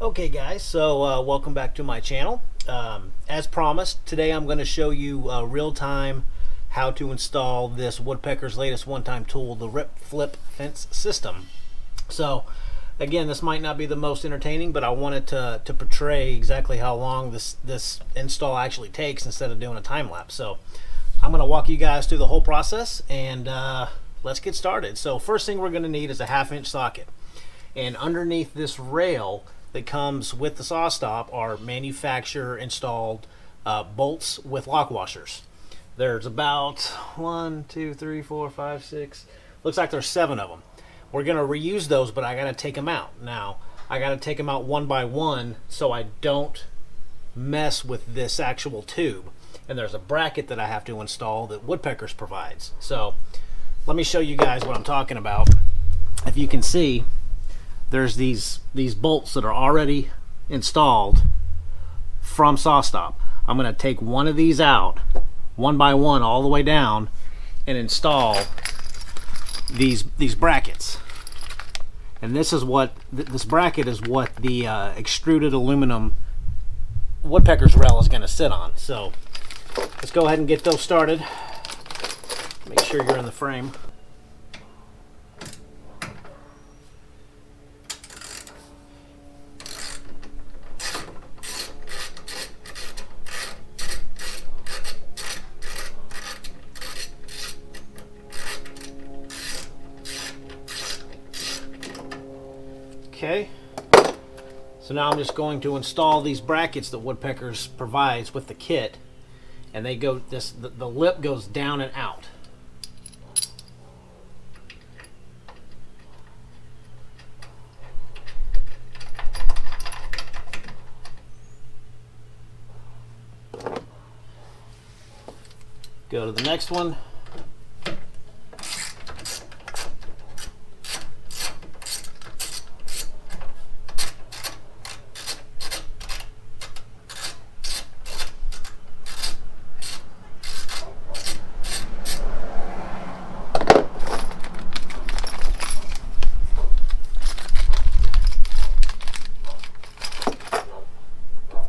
Okay guys, so welcome back to my channel. As promised, today I'm going to show you real-time how to install this Woodpecker's latest one-time tool, the Rip Flip Fence System. So again, this might not be the most entertaining, but I wanted to portray exactly how long this install actually takes instead of doing a time lapse. So I'm going to walk you guys through the whole process, and let's get started. So first thing we're going to need is a 1/2-inch socket, and underneath this rail that comes with the Sawstop are manufacturer installed bolts with lock washers. There's about 1, 2, 3, 4, 5, 6. Looks like there's 7 of them. We're gonna reuse those, but I gotta take them out. Now, I gotta take them out one by one so I don't mess with this actual tube. And there's a bracket that I have to install that Woodpeckers provides. So let me show you guys what I'm talking about. If you can see, there's these bolts that are already installed from Sawstop. I'm going to take one of these out, one by one, all the way down, and install these brackets. And this is what this bracket is what the extruded aluminum Woodpecker's rail is going to sit on. So let's go ahead and get those started. Make sure you're in the frame. Okay, so now I'm just going to install these brackets that Woodpeckers provides with the kit, and they go the lip goes down and out. Go to the next one.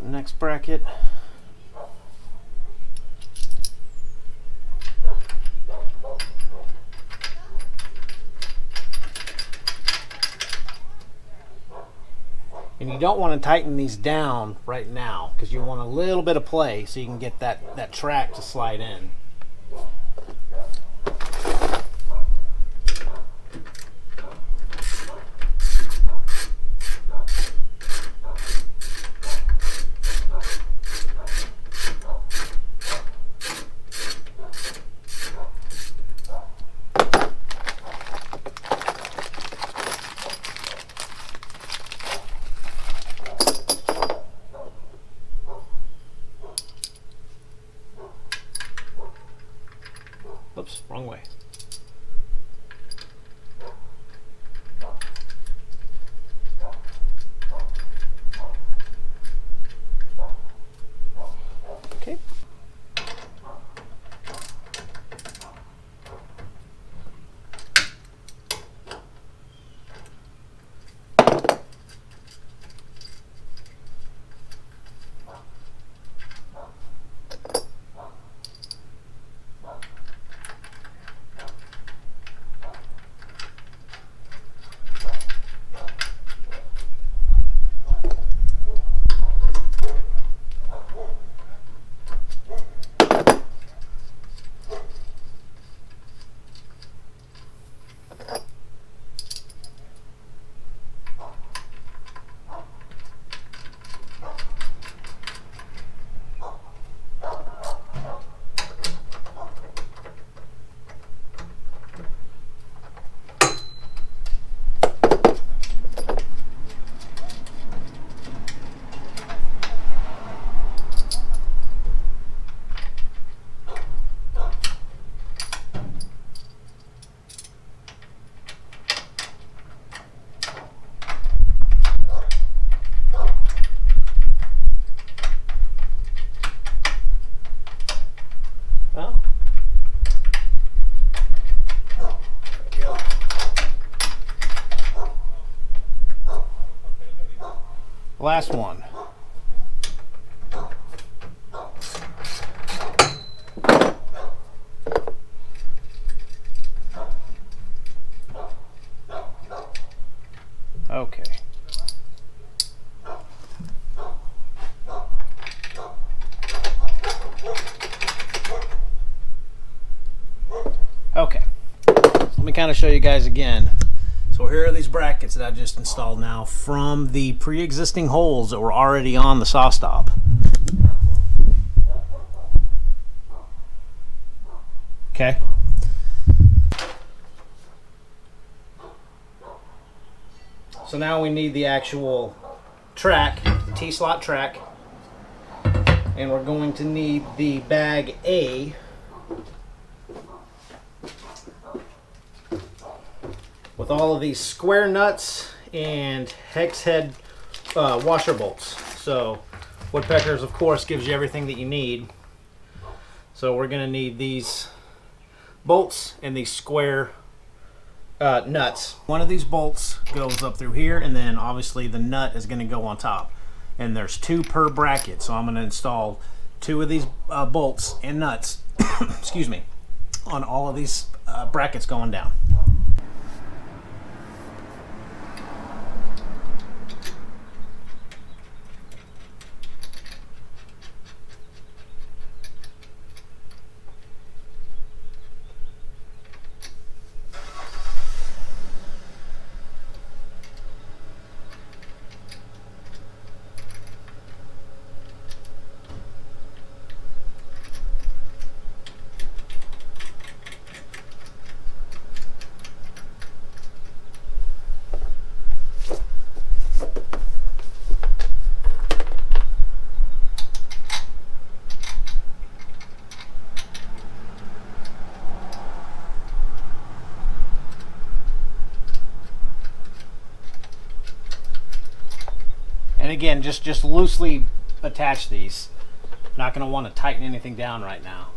Next bracket. And you don't want to tighten these down right now because you want a little bit of play so you can get that track to slide in. Last one. Okay. Okay. Let me kind of show you guys again. So here are these brackets that I just installed now from the pre-existing holes that were already on the Sawstop. Okay. So now we need the actual track, T-slot track, and we're going to need the bag A with all of these square nuts and hex head washer bolts. So Woodpeckers, of course, gives you everything that you need. So we're going to need these bolts and these square nuts. One of these bolts goes up through here, and then obviously the nut is going to go on top. And there's 2 per bracket, so I'm going to install 2 of these bolts and nuts excuse me, on all of these brackets going down. And again, just loosely attach these. Not going to want to tighten anything down right now.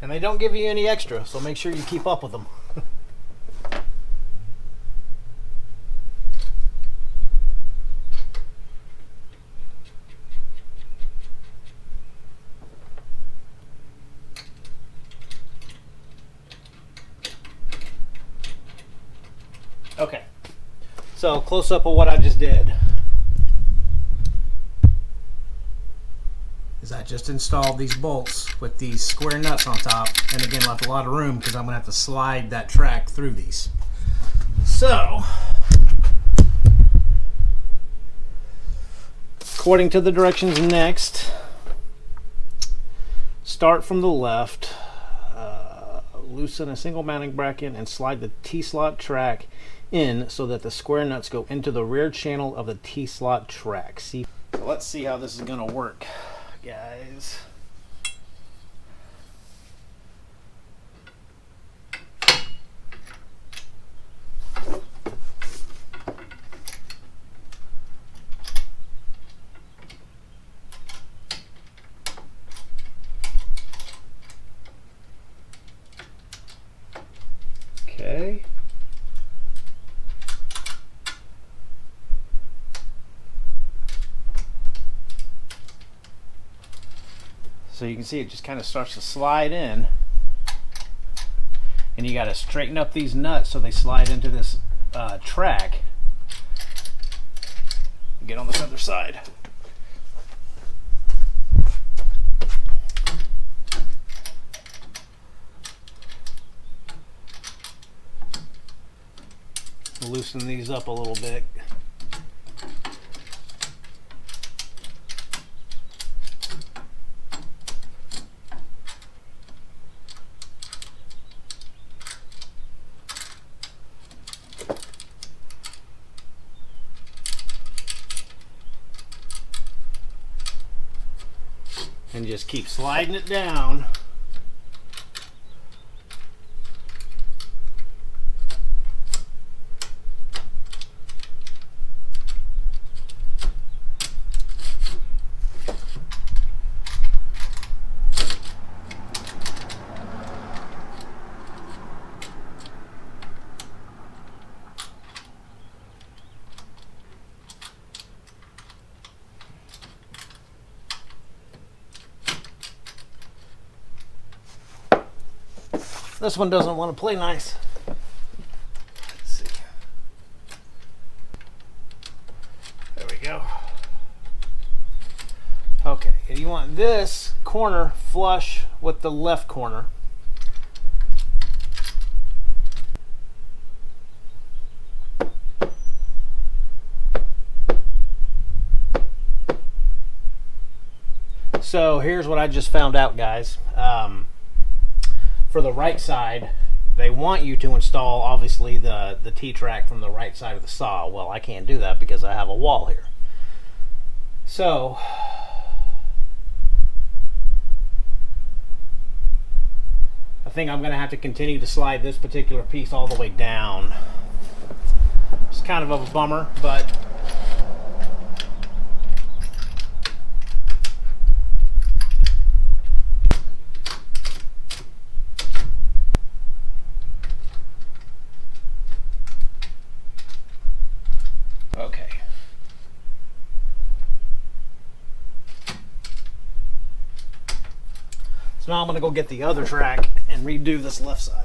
And they don't give you any extra, so make sure you keep up with them. Okay, so close up of what I just did is I just installed these bolts with these square nuts on top, and again left a lot of room because I'm going to have to slide that track through these. So, according to the directions next, start from the left, loosen a single mounting bracket and slide the T-slot track in so that the square nuts go into the rear channel of the T-slot track. See, so let's see how this is going to work, guys. So you can see it just kind of starts to slide in, and you got to straighten up these nuts so they slide into this track. Get on this other side. Loosen these up a little bit. And just keep sliding it down. This one doesn't want to play nice. Let's see. There we go. Okay, and you want this corner flush with the left corner. So here's what I just found out, guys. For the right side, they want you to install, obviously, the T-track from the right side of the saw. Well, I can't do that because I have a wall here. So, I think I'm going to have to continue to slide this particular piece all the way down. It's kind of a bummer, but okay. So now I'm going to go get the other track and redo this left side.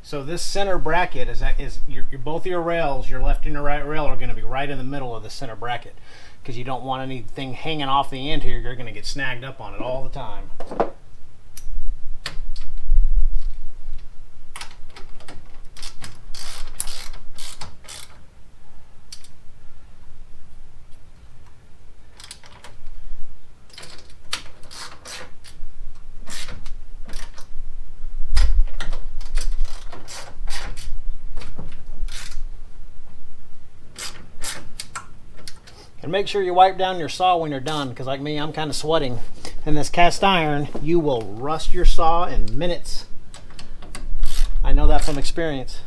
So this center bracket is both of your rails, your left and your right rail, are going to be right in the middle of the center bracket, because you don't want anything hanging off the end here. You're going to get snagged up on it all the time. And make sure you wipe down your saw when you're done, because like me, I'm kind of sweating. And this cast iron, you will rust your saw in minutes. I know that from experience.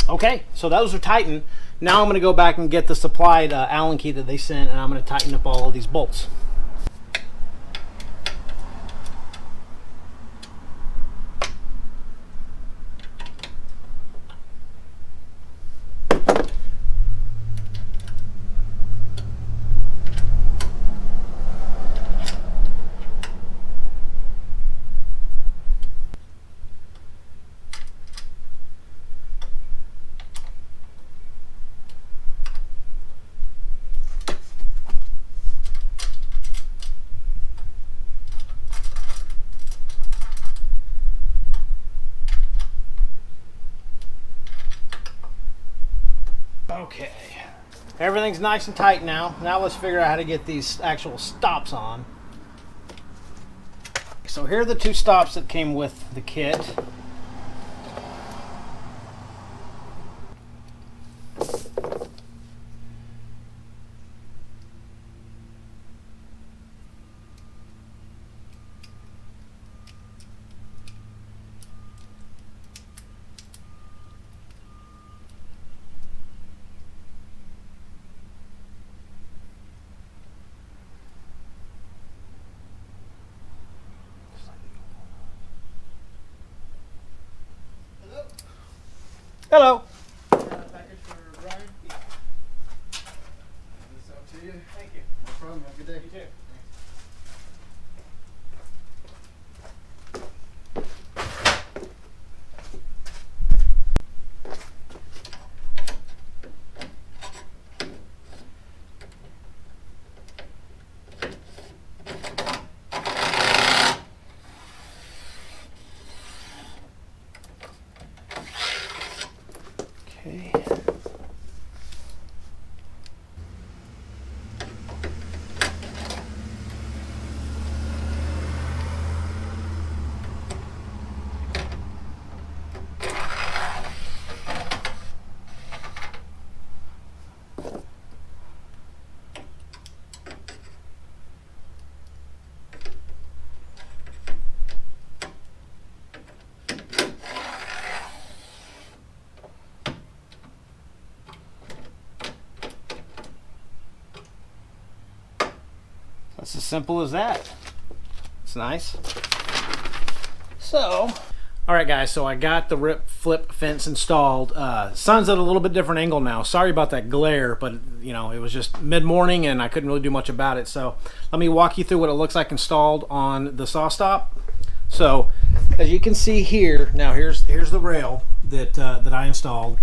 Okay, so those are tightened. Now I'm going to go back and get the supplied Allen key that they sent, and I'm going to tighten up all of these bolts. Everything's nice and tight now. Now let's figure out how to get these actual stops on. So here are the two stops that came with the kit. Hello. Package for Brian? Yeah. This out to you. Thank you. No problem. Have a good day. You too. Okay. It's as simple as that. It's nice. So, all right guys, so I got the rip flip fence installed. Sun's at a little bit different angle now. Sorry about that glare, but you know, it was just mid-morning and I couldn't really do much about it. So let me walk you through what it looks like installed on the Sawstop. So as you can see here, now here's the rail that I installed.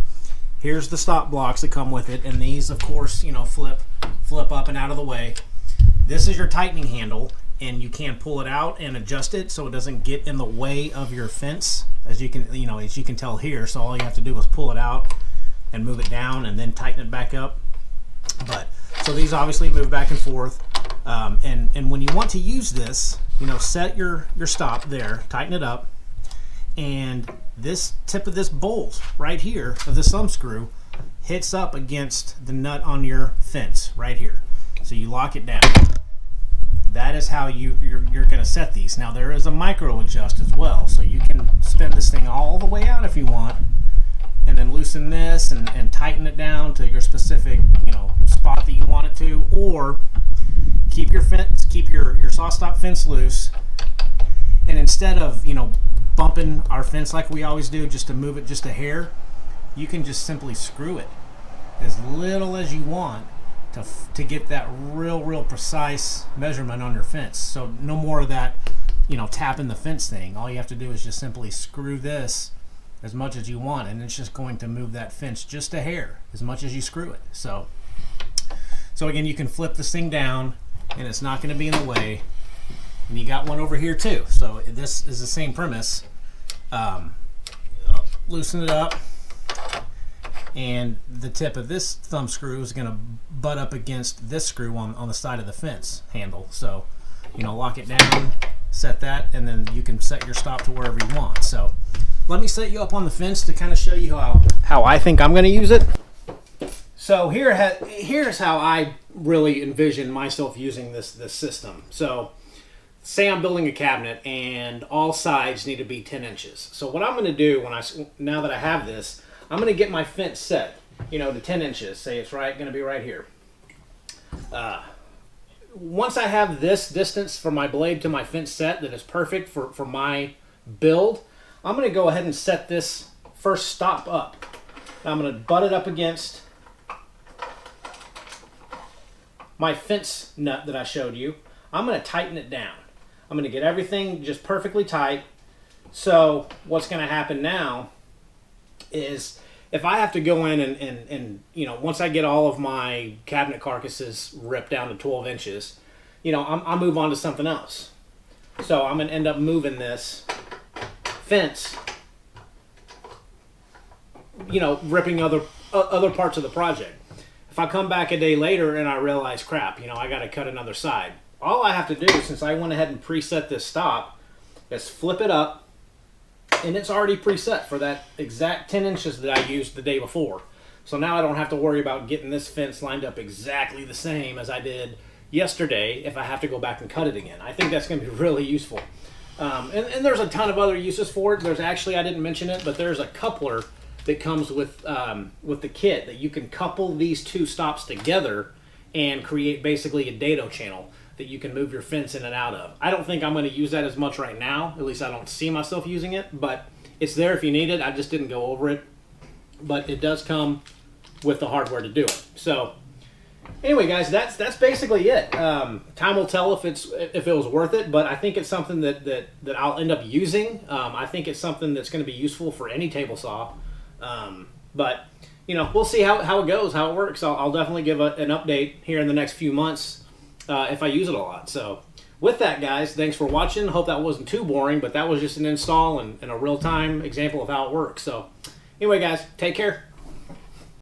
Here's the stop blocks that come with it, and these of course, you know, flip up and out of the way. This is your tightening handle, and you can pull it out and adjust it so it doesn't get in the way of your fence, as you can tell here. So all you have to do is pull it out and move it down and then tighten it back up. But so these obviously move back and forth, and when you want to use this, you know, set your stop there, tighten it up, and this tip of this bolt right here of this thumb screw hits up against the nut on your fence right here. So you lock it down. That is how you're going to set these. Now there is a micro adjust as well, so you can spin this thing all the way out if you want, and then loosen this and tighten it down to your specific, you know, spot that you want it to, or keep your Sawstop fence loose, and instead of, you know, bumping our fence like we always do just to move it just a hair, you can just simply screw it as little as you want to get that real precise measurement on your fence. So no more of that, you know, tapping the fence thing. All you have to do is just simply screw this as much as you want, and it's just going to move that fence just a hair as much as you screw it. So again, you can flip this thing down and it's not going to be in the way. And you got one over here too. So this is the same premise. Loosen it up, and the tip of this thumb screw is going to butt up against this screw on the side of the fence handle. So, you know, lock it down, set that, and then you can set your stop to wherever you want. So let me set you up on the fence to kind of show you how I think I'm going to use it. So here's how I really envision myself using this system. So say I'm building a cabinet and all sides need to be 10 inches. So what I'm going to do now that I have this, I'm going to get my fence set, you know, to 10 inches. Say it's going to be right here. Once I have this distance from my blade to my fence set that is perfect for my build, I'm going to go ahead and set this first stop up. Now I'm going to butt it up against my fence nut that I showed you. I'm going to tighten it down. I'm going to get everything just perfectly tight. So what's going to happen now is if I have to go in and you know, once I get all of my cabinet carcasses ripped down to 12 inches, you know, I'll move on to something else. So I'm going to end up moving this fence, you know, ripping other parts of the project. if I come back a day later and I realize, crap, you know, I got to cut another side, all I have to do, since I went ahead and preset this stop, is flip it up, and it's already preset for that exact 10 inches that I used the day before. So now I don't have to worry about getting this fence lined up exactly the same as I did yesterday if I have to go back and cut it again. I think that's going to be really useful. And there's a ton of other uses for it. There's actually, I didn't mention it, but there's a coupler that comes with the kit that you can couple these two stops together and create basically a dado channel that you can move your fence in and out of. I don't think I'm going to use that as much right now. At least I don't see myself using it, but it's there if you need it. I just didn't go over it. But it does come with the hardware to do it. So anyway, guys, that's basically it. Time will tell if it was worth it, but I think it's something that I'll end up using. I think it's something that's going to be useful for any table saw. But you know, we'll see how it goes, how it works. I'll definitely give an update here in the next few months if I use it a lot. So with that, guys, thanks for watching. Hope that wasn't too boring, but that was just an install and a real-time example of how it works. So anyway, guys, take care.